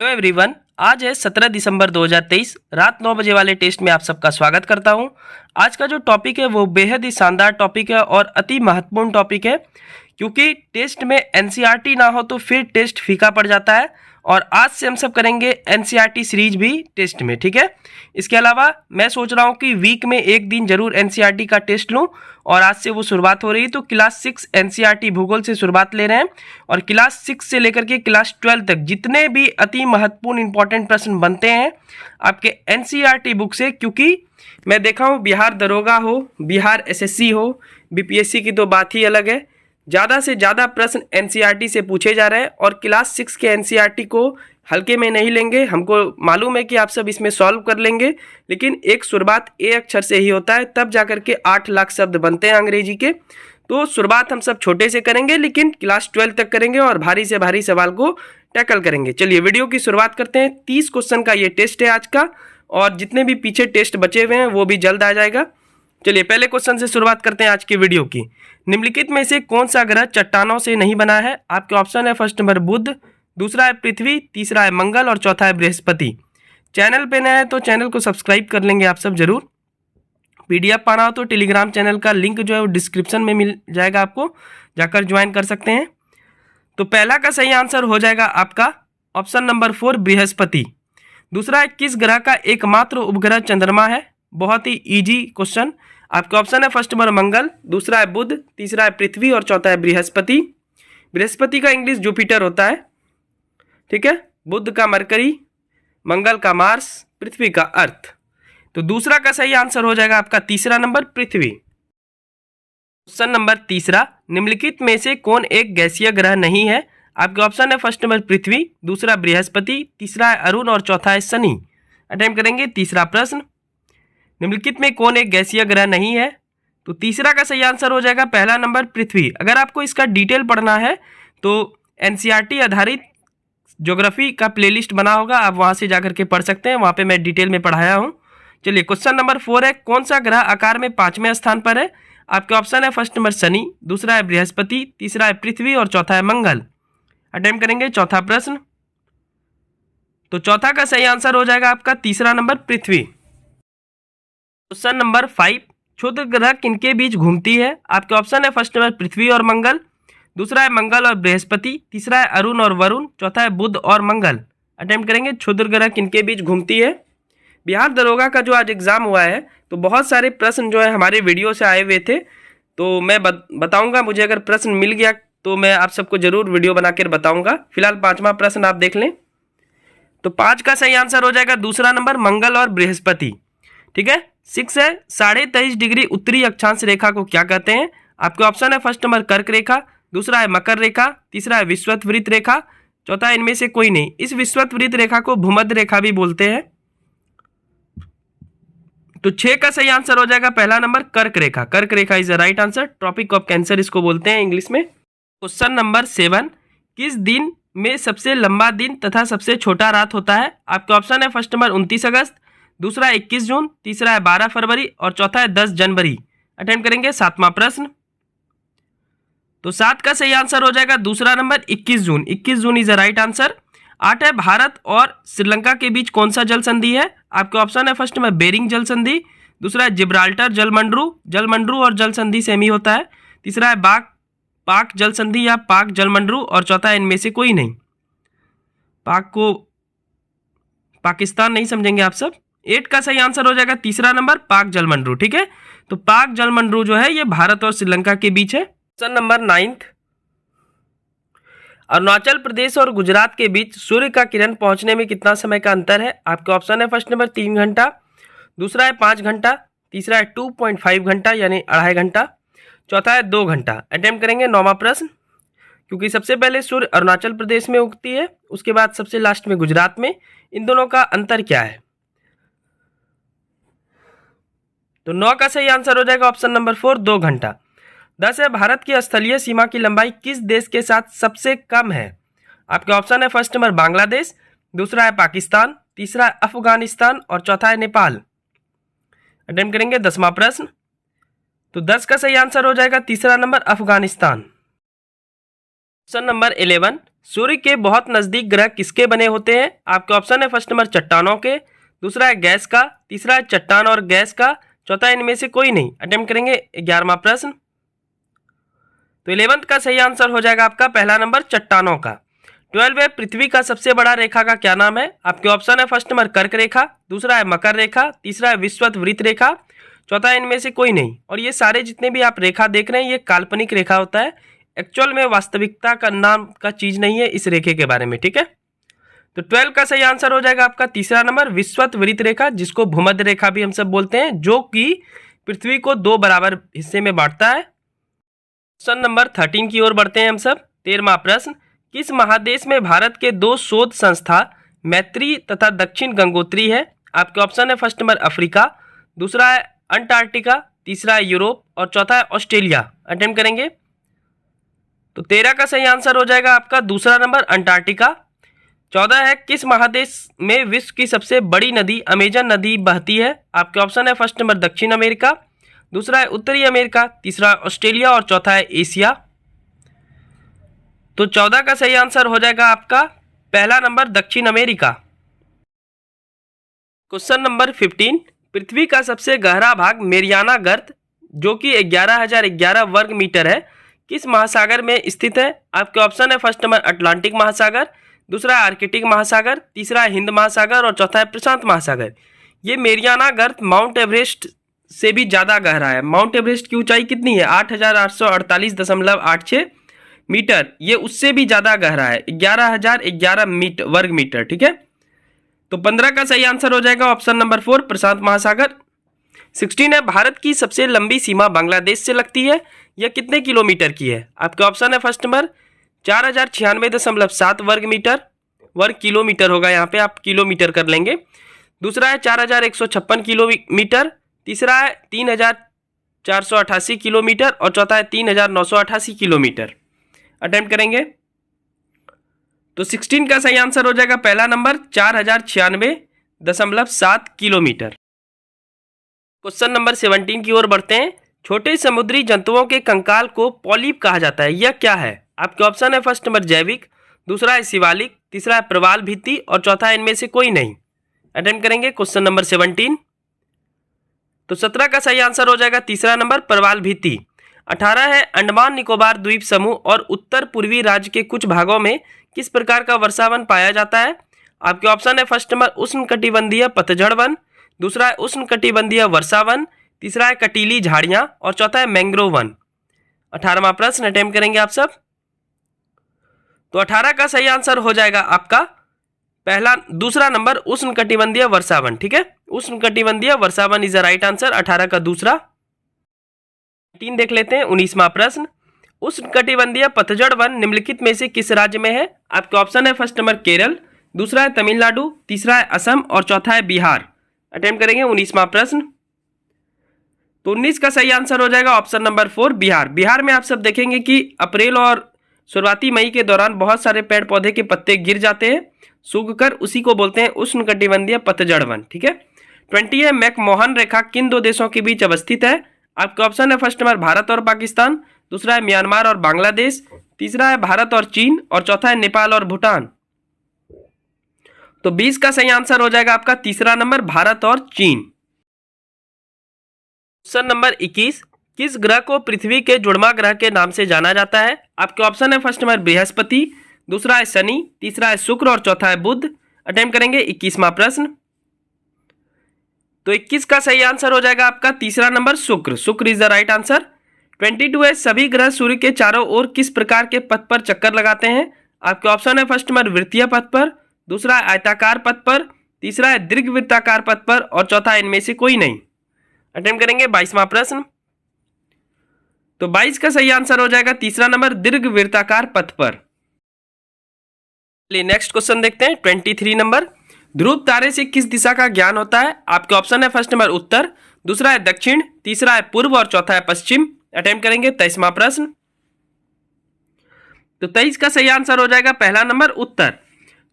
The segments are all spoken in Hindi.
हेलो एवरीवन, आज है 17 दिसंबर 2023 रात 9 बजे वाले टेस्ट में आप सबका स्वागत करता हूं। आज का जो टॉपिक है वो बेहद ही शानदार टॉपिक है और अति महत्वपूर्ण टॉपिक है, क्योंकि टेस्ट में एनसीईआरटी ना हो तो फिर टेस्ट फीका पड़ जाता है। और आज से हम सब करेंगे एनसीईआरटी सीरीज भी टेस्ट में, ठीक है। इसके अलावा मैं सोच रहा हूँ कि वीक में एक दिन जरूर एनसीईआरटी का टेस्ट लूँ, और आज से वो शुरुआत हो रही है। तो क्लास 6 एनसीईआरटी भूगोल से शुरुआत ले रहे हैं, और क्लास 6 से लेकर के क्लास 12 तक जितने भी अति महत्वपूर्ण इंपॉर्टेंट प्रश्न बनते हैं आपके एनसीईआरटी बुक से, क्योंकि मैं देखा हूँ बिहार दरोगा हो, बिहार एसएससी हो, बीपीएससी की तो बात ही अलग है। ज़्यादा से ज़्यादा प्रश्न एनसीईआरटी से पूछे जा रहे हैं, और क्लास 6 के एनसीईआरटी को हल्के में नहीं लेंगे। हमको मालूम है कि आप सब इसमें सॉल्व कर लेंगे, लेकिन एक शुरुआत ए अक्षर से ही होता है, तब जाकर के 8 लाख शब्द बनते हैं अंग्रेजी के। तो शुरुआत हम सब छोटे से करेंगे, लेकिन क्लास 12 तक करेंगे और भारी से भारी सवाल को टैकल करेंगे। चलिए वीडियो की शुरुआत करते हैं। 30 क्वेश्चन का ये टेस्ट है आज का, और जितने भी पीछे टेस्ट बचे हुए हैं वो भी जल्द आ जाएगा। चलिए पहले क्वेश्चन से शुरुआत करते हैं आज की वीडियो की। निम्नलिखित में से कौन सा ग्रह चट्टानों से नहीं बना है? आपके ऑप्शन है फर्स्ट नंबर बुध, दूसरा है पृथ्वी, तीसरा है मंगल और चौथा है बृहस्पति। चैनल पे नया है तो चैनल को सब्सक्राइब कर लेंगे आप सब जरूर। पीडीएफ पाना हो तो टेलीग्राम चैनल का लिंक जो है वो डिस्क्रिप्शन में मिल जाएगा, आपको जाकर ज्वाइन कर सकते हैं। तो पहला का सही आंसर हो जाएगा आपका ऑप्शन नंबर 4 बृहस्पति। दूसरा है किस ग्रह का एकमात्र उपग्रह चंद्रमा है? बहुत ही इजी क्वेश्चन। आपका ऑप्शन है फर्स्ट नंबर मंगल, दूसरा है बुध, तीसरा है पृथ्वी और चौथा है बृहस्पति। बृहस्पति का इंग्लिश जुपिटर होता है, ठीक है। बुध का मरकरी, मंगल का मार्स, पृथ्वी का अर्थ। तो दूसरा का सही आंसर हो जाएगा आपका तीसरा नंबर पृथ्वी। क्वेश्चन नंबर तीसरा, निम्नलिखित में से कौन एक गैसीय ग्रह नहीं है? आपके ऑप्शन है फर्स्ट नंबर पृथ्वी, दूसरा बृहस्पति, तीसरा है अरुण और चौथा है शनि। अटेम्प्ट करेंगे तीसरा प्रश्न। निम्नलिखित में कौन एक गैसीय ग्रह नहीं है? तो तीसरा का सही आंसर हो जाएगा पहला नंबर पृथ्वी। अगर आपको इसका डिटेल पढ़ना है तो एनसीईआरटी आधारित ज्योग्राफी का प्लेलिस्ट बना होगा, आप वहां से जाकर के पढ़ सकते हैं, वहां पे मैं डिटेल में पढ़ाया हूं। चलिए क्वेश्चन नंबर 4 है, कौन सा ग्रह आकार में 5वें स्थान पर है? आपके ऑप्शन है फर्स्ट नंबर शनि, दूसरा है बृहस्पति, तीसरा है पृथ्वी और चौथा है मंगल। अटेम्प्ट करेंगे चौथा प्रश्न। तो चौथा का सही आंसर हो जाएगा आपका तीसरा नंबर पृथ्वी। क्वेश्चन नंबर 5, क्षुद्र ग्रह किनके बीच घूमती है? आपके ऑप्शन है फर्स्ट नंबर पृथ्वी और मंगल, दूसरा है मंगल और बृहस्पति, तीसरा है अरुण और वरुण, चौथा है बुध और मंगल। अटेम्प्ट करेंगे क्षुद्र ग्रह किनके बीच घूमती है। बिहार दरोगा का जो आज एग्जाम हुआ है तो बहुत सारे प्रश्न जो है हमारे वीडियो से आए हुए थे, तो मैं बताऊंगा। मुझे अगर प्रश्न मिल गया तो मैं आप सबको जरूर वीडियो बनाकर बताऊंगा। फिलहाल 5वां प्रश्न आप देख लें। तो 5 का सही आंसर हो जाएगा दूसरा नंबर मंगल और बृहस्पति, ठीक है। 6 है, 23.5 डिग्री उत्तरी अक्षांश रेखा को क्या कहते हैं? आपके ऑप्शन है फर्स्ट नंबर कर्क रेखा, दूसरा है मकर रेखा, तीसरा है विषुवत रेखा, चौथा है इनमें से कोई नहीं। इस विषुवत रेखा को भूमध्य रेखा भी बोलते हैं। तो 6 का सही आंसर हो जाएगा पहला नंबर कर्क रेखा। कर्क रेखा is the right answer. Tropic of cancer इसको बोलते हैं इंग्लिश में। क्वेश्चन नंबर 7, किस दिन में सबसे लंबा दिन तथा सबसे छोटा रात होता है? आपके ऑप्शन है फर्स्ट नंबर 29 अगस्त, दूसरा है 21 जून, तीसरा है 12 फरवरी और चौथा है 10 जनवरी। अटेम्प्ट करेंगे 7वां प्रश्न। तो 7 का सही आंसर हो जाएगा दूसरा number 21 June. 21 June is the right answer. 8 है, भारत और श्रीलंका के बीच कौन सा जल संधि है? आपके ऑप्शन है फर्स्ट नंबर बेरिंग जल संधि, दूसरा है जिब्राल्टर जलमंडरू और जल संधि सेम ही होता है, तीसरा है पाक जल संधि या पाक जलमंडरू और चौथा है इनमें से कोई नहीं। पाक को पाकिस्तान नहीं समझेंगे आप सब। 8 का सही आंसर हो जाएगा तीसरा नंबर पाक जलमंडरू, ठीक है। तो पाक जलमंडरू जो है ये भारत और श्रीलंका के बीच है। क्वेश्चन नंबर 9, अरुणाचल प्रदेश और गुजरात के बीच सूर्य का किरण पहुंचने में कितना समय का अंतर है? आपके ऑप्शन है फर्स्ट नंबर 3 घंटा, दूसरा है 5 घंटा, तीसरा है 2.5 घंटा यानी 2.5 घंटा, चौथा है 2 घंटा। अटेम्प्ट करेंगे 9वां प्रश्न। क्योंकि सबसे पहले सूर्य अरुणाचल प्रदेश में उगती है, उसके बाद सबसे लास्ट में गुजरात में, इन दोनों का अंतर क्या है? तो 9 का सही आंसर हो जाएगा ऑप्शन नंबर 4 2 घंटा। 10 है, भारत की स्थलीय सीमा की लंबाई किस देश के साथ सबसे कम है? आपके ऑप्शन है फर्स्ट नंबर बांग्लादेश, दूसरा है पाकिस्तान, तीसरा है अफगानिस्तान और चौथा है नेपाल। अटेम्प्ट करेंगे 10वां प्रश्न। तो 10 का सही आंसर हो जाएगा तीसरा नंबर अफगानिस्तान। क्वेश्चन नंबर 11, सूर्य के बहुत नज़दीक ग्रह किसके बने होते हैं? आपके ऑप्शन है फर्स्ट नंबर चट्टानों के, दूसरा है गैस का, तीसरा है चट्टान और गैस का, चौथा इनमें से कोई नहीं। अटेम्प्ट करेंगे 11वां प्रश्न। तो 11th का सही आंसर हो जाएगा आपका पहला नंबर चट्टानों का। 12 है पृथ्वी का सबसे बड़ा रेखा का क्या नाम है? आपके ऑप्शन है फर्स्ट नंबर कर्क रेखा, दूसरा है मकर रेखा, तीसरा है विषुवत वृत्त रेखा, चौथा इनमें से कोई नहीं। और ये सारे जितने भी आप रेखा देख रहे हैं ये काल्पनिक रेखा होता है, एक्चुअल में वास्तविकता का नाम का चीज नहीं है इस रेखे के बारे में, ठीक है। तो 12 का सही आंसर हो जाएगा आपका तीसरा नंबर विषुवत वृत्त रेखा, जिसको भूमध्य रेखा भी हम सब बोलते हैं, जो कि पृथ्वी को 2 बराबर हिस्से में बांटता है। क्वेश्चन नंबर 13 की ओर बढ़ते हैं हम सब। 13वां प्रश्न, किस महादेश में भारत के 2 शोध संस्था मैत्री तथा दक्षिण गंगोत्री है? आपके ऑप्शन है फर्स्ट नंबर अफ्रीका, दूसरा है अंटार्कटिका, तीसरा है यूरोप और चौथा है ऑस्ट्रेलिया। अटेम्प्ट करेंगे। तो 13 का सही आंसर हो जाएगा आपका दूसरा नंबर अंटार्कटिका। 14 है किस महादेश में विश्व की सबसे बड़ी नदी अमेजन नदी बहती है? आपके ऑप्शन है फर्स्ट नंबर दक्षिण अमेरिका, दूसरा है उत्तरी अमेरिका, तीसरा ऑस्ट्रेलिया और चौथा है एशिया। तो 14 का सही आंसर हो जाएगा आपका पहला नंबर दक्षिण अमेरिका। क्वेश्चन नंबर 15, पृथ्वी का सबसे गहरा भाग मेरियाना गर्त जो कि 11,011 वर्ग मीटर है किस महासागर में स्थित है? आपके ऑप्शन है फर्स्ट नंबर अटलांटिक महासागर, दूसरा है आर्कटिक महासागर, तीसरा है हिंद महासागर और चौथा है प्रशांत महासागर। ये मेरियाना गर्त माउंट एवरेस्ट से भी ज़्यादा गहरा है। माउंट एवरेस्ट की ऊंचाई कितनी है? 8,848.86 मीटर। ये उससे भी ज़्यादा गहरा है, 11,011 वर्ग मीटर, ठीक है। तो 15 का सही आंसर हो जाएगा ऑप्शन नंबर 4 प्रशांत महासागर। 16 है भारत की सबसे लंबी सीमा बांग्लादेश से लगती है, यह कितने किलोमीटर की है? आपके ऑप्शन है फर्स्ट नंबर 4,096.7 वर्ग किलोमीटर होगा, यहाँ पे आप किलोमीटर कर लेंगे। दूसरा है 4,156 किलोमीटर, तीसरा है 3,488 किलोमीटर और चौथा है 3,988 किलोमीटर। अटेम्प्ट करेंगे। तो 16 का सही आंसर हो जाएगा पहला नंबर 4,096.7 किलोमीटर। क्वेश्चन नंबर 17 की ओर बढ़ते हैं। छोटे समुद्री जंतुओं के कंकाल को पॉलिप कहा जाता है, यह क्या है? आपके ऑप्शन है फर्स्ट नंबर जैविक, दूसरा है शिवालिक, तीसरा है प्रवाल भित्ति और चौथा है इनमें से कोई नहीं। अटेम्प्ट करेंगे क्वेश्चन नंबर 17। तो 17 का सही आंसर हो जाएगा तीसरा नंबर प्रवाल भित्ति। 18 है अंडमान निकोबार द्वीप समूह और उत्तर पूर्वी राज्य के कुछ भागों में किस प्रकार का वर्षावन पाया जाता है? आपके ऑप्शन है फर्स्ट नंबर उष्णकटिबंधीय पतझड़ वन, दूसरा है उष्णकटिबंधीय वर्षावन, तीसरा है कटीली झाड़ियां और चौथा है मैंग्रोव वन। 18वां प्रश्न अटेम्प्ट करेंगे आप सब। तो 18 का सही आंसर हो जाएगा आपका दूसरा नंबर उष्णकटिबंधीय वर्षावन, ठीक है। उष्णकटिबंधीय वर्षावन इज द राइट आंसर, 18 का दूसरा। 3 देख लेते हैं 19वां प्रश्न। उष्णकटिबंधीय पतझड़ वन निम्नलिखित में से किस राज्य में है? आपके ऑप्शन है फर्स्ट नंबर केरल, दूसरा है तमिलनाडु, तीसरा है असम और चौथा है बिहार। अटेम्प्ट करेंगे 19वां प्रश्न। तो 19 का सही आंसर हो जाएगा ऑप्शन नंबर 4 बिहार। बिहार में आप सब देखेंगे कि अप्रैल और शुरुआती मई के दौरान बहुत सारे पेड़ पौधे के पत्ते गिर जाते हैं सूखकर, उसी को बोलते हैं उष्णकटिबंधीय पतझड़ वन, ठीक है। 20 है मैकमोहन रेखा किन 2 देशों के बीच अवस्थित है? आपका ऑप्शन है फर्स्ट नंबर भारत और पाकिस्तान, दूसरा है म्यांमार और बांग्लादेश, तीसरा है भारत और चीन और चौथा है नेपाल और भूटान। तो 20 का सही आंसर हो जाएगा आपका तीसरा नंबर भारत और चीन। क्वेश्चन नंबर 21, किस ग्रह को पृथ्वी के जुड़वा ग्रह के नाम से जाना जाता है? आपके ऑप्शन है फर्स्ट नंबर बृहस्पति, दूसरा है शनि, तीसरा है शुक्र और चौथा है बुध। अटेम्प्ट करेंगे 21वां प्रश्न। तो 21 का सही आंसर हो जाएगा आपका तीसरा नंबर शुक्र। शुक्र इज द राइट आंसर। 22 है सभी ग्रह सूर्य के चारों ओर किस प्रकार के पथ पर चक्कर लगाते हैं? आपके ऑप्शन है फर्स्ट नंबर वृत्तीय पथ पर, दूसरा है आयताकार पथ पर, तीसरा है दीर्घवृत्ताकार पथ पर और चौथा इनमें से कोई नहीं। अटेम्प्ट करेंगे 22वां प्रश्न। तो 22 का सही आंसर हो जाएगा तीसरा नंबर दीर्घवृत्ताकार पथ पर। नेक्स्ट क्वेश्चन देखते हैं 23 नंबर। ध्रुव तारे से किस दिशा का ज्ञान होता है? आपके ऑप्शन है फर्स्ट नंबर उत्तर, दूसरा है दक्षिण, तीसरा है पूर्व और चौथा है पश्चिम। अटेम्प्ट करेंगे 23वां प्रश्न। तो 23 का सही आंसर हो जाएगा पहला नंबर उत्तर।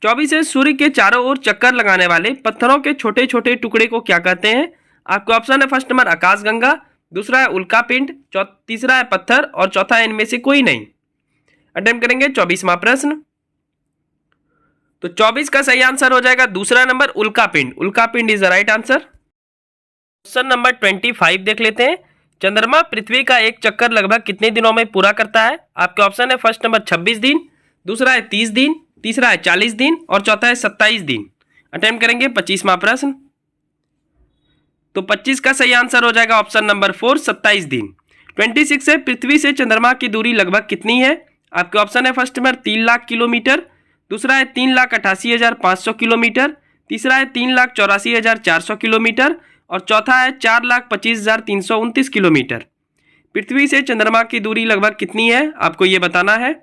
24 है सूर्य के चारों ओर चक्कर लगाने वाले पत्थरों के छोटे छोटे टुकड़े को क्या कहते हैं? आपके ऑप्शन है फर्स्ट नंबर आकाशगंगा, दूसरा है उल्का पिंड, तीसरा है पत्थर और चौथा है इनमें से कोई नहीं। अटेम्प्ट करेंगे 24वां प्रश्न। तो 24 का सही आंसर हो जाएगा दूसरा नंबर उल्कापिंड। उल्कापिंड is the right answer. Question number 25 देख लेते हैं। चंद्रमा पृथ्वी का एक चक्कर लगभग कितने दिनों में पूरा करता है? आपके ऑप्शन है फर्स्ट नंबर 26 दिन, दूसरा है 30 दिन, तीसरा है 40 दिन और चौथा है 27 दिन। अटेम्प्ट करेंगे 25वां प्रश्न। तो 25 का सही आंसर हो जाएगा ऑप्शन नंबर 4, 27 दिन। 26 है पृथ्वी से चंद्रमा की दूरी लगभग कितनी है? आपके ऑप्शन है फर्स्ट नंबर 3 लाख किलोमीटर, दूसरा है 3,88,500 किलोमीटर, तीसरा है 3,84,400 किलोमीटर और चौथा है 4,25,329 किलोमीटर। पृथ्वी से चंद्रमा की दूरी लगभग कितनी है आपको ये बताना है।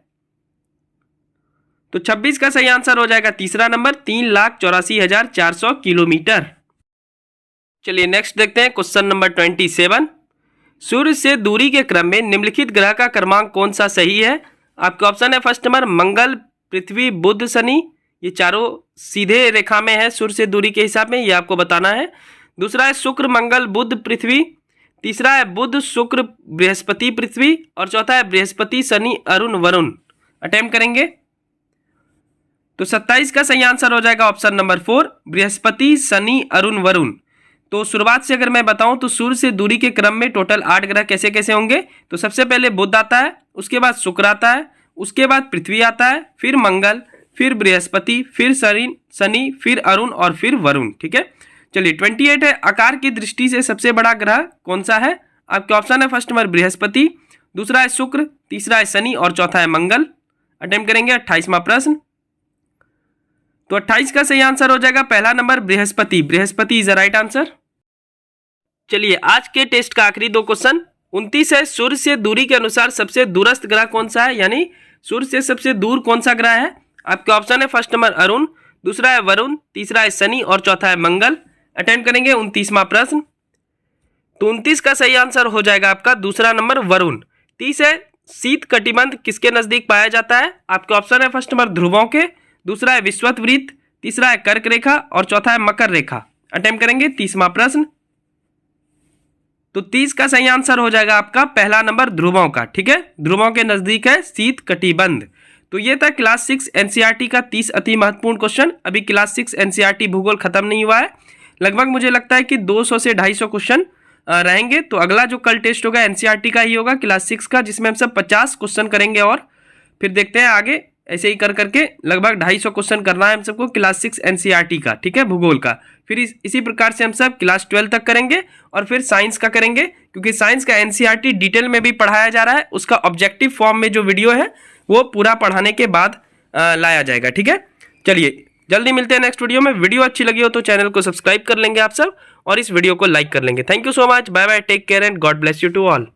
तो 26 का सही आंसर हो जाएगा तीसरा नंबर 3,84,400 किलोमीटर। चलिए नेक्स्ट देखते हैं क्वेश्चन नंबर 27। सूर्य से दूरी के क्रम में निम्नलिखित ग्रह का क्रमांक कौन सा सही है? आपके ऑप्शन है फर्स्ट नंबर मंगल, पृथ्वी, बुध, शनि। ये चारों सीधे रेखा में है सूर्य से दूरी के हिसाब में, ये आपको बताना है। दूसरा है शुक्र, मंगल, बुध, पृथ्वी। तीसरा है बुध, शुक्र, बृहस्पति, पृथ्वी और चौथा है बृहस्पति, शनि, अरुण, वरुण। अटेम्प्ट करेंगे। तो 27 का सही आंसर हो जाएगा ऑप्शन नंबर 4, बृहस्पति, शनि, अरुण, वरुण। तो शुरुआत से अगर मैं बताऊं तो सूर्य से दूरी के क्रम में टोटल 8 ग्रह कैसे कैसे होंगे। तो सबसे पहले बुध आता है, उसके बाद शुक्र आता है, उसके बाद पृथ्वी आता है, फिर मंगल, फिर बृहस्पति, फिर शनि, फिर अरुण और फिर वरुण। ठीक है, चलिए 28 है आकार की दृष्टि से सबसे बड़ा ग्रह कौन सा है? आपके ऑप्शन है फर्स्ट नंबर बृहस्पति, दूसरा है शुक्र, तीसरा है शनि और चौथा है मंगल। अटेम्प्ट करेंगे 28वां प्रश्न। तो 28 का सही आंसर हो जाएगा पहला number Brihaspati. Brihaspati is the right answer. चलिए आज के टेस्ट का आखिरी 2 क्वेश्चन। 29 है सूर्य से दूरी के अनुसार सबसे दूरस्थ ग्रह कौन सा है, यानी सूर्य से सबसे दूर कौन सा ग्रह है? आपके ऑप्शन है फर्स्ट नंबर अरुण, दूसरा है वरुण, तीसरा है शनि और चौथा है मंगल। अटेम्प्ट करेंगे 29वां प्रश्न। तो 29 का सही आंसर हो जाएगा आपका दूसरा नंबर वरुण। 30 है शीत कटिबंध किसके नजदीक पाया जाता है? आपके ऑप्शन है फर्स्ट नंबर ध्रुवों के, दूसरा है विषुवत वृत्त, तीसरा है कर्क रेखा और चौथा है मकर रेखा। अटेम्प्ट करेंगे 30वां प्रश्न। तो 30 का सही आंसर हो जाएगा आपका पहला नंबर ध्रुवों का। ठीक है, ध्रुवों के नजदीक है शीत कटिबंध। तो ये था क्लास 6 एनसीईआरटी का 30 अति महत्वपूर्ण क्वेश्चन। अभी क्लास 6 एनसीईआरटी भूगोल खत्म नहीं हुआ है, लगभग मुझे लगता है कि 200 से 250 क्वेश्चन रहेंगे। तो अगला जो कल टेस्ट होगा एनसीईआरटी का ही होगा, क्लास 6 का, जिसमें हम सब 50 क्वेश्चन करेंगे और फिर देखते हैं आगे। ऐसे ही कर करके लगभग 250 क्वेश्चन करना है हम सबको क्लास 6 एनसीईआरटी का। ठीक है, भूगोल का। फिर इसी प्रकार से हम सब क्लास 12 तक करेंगे और फिर साइंस का करेंगे, क्योंकि साइंस का एनसीईआरटी डिटेल में भी पढ़ाया जा रहा है। उसका ऑब्जेक्टिव फॉर्म में जो वीडियो है वो पूरा पढ़ाने के बाद लाया जाएगा। ठीक है, चलिए जल्दी मिलते हैं नेक्स्ट वीडियो में। वीडियो अच्छी लगी हो तो चैनल को सब्सक्राइब कर लेंगे आप सब और इस वीडियो को लाइक कर लेंगे। Thank you so much, bye bye, take care and God bless you to all.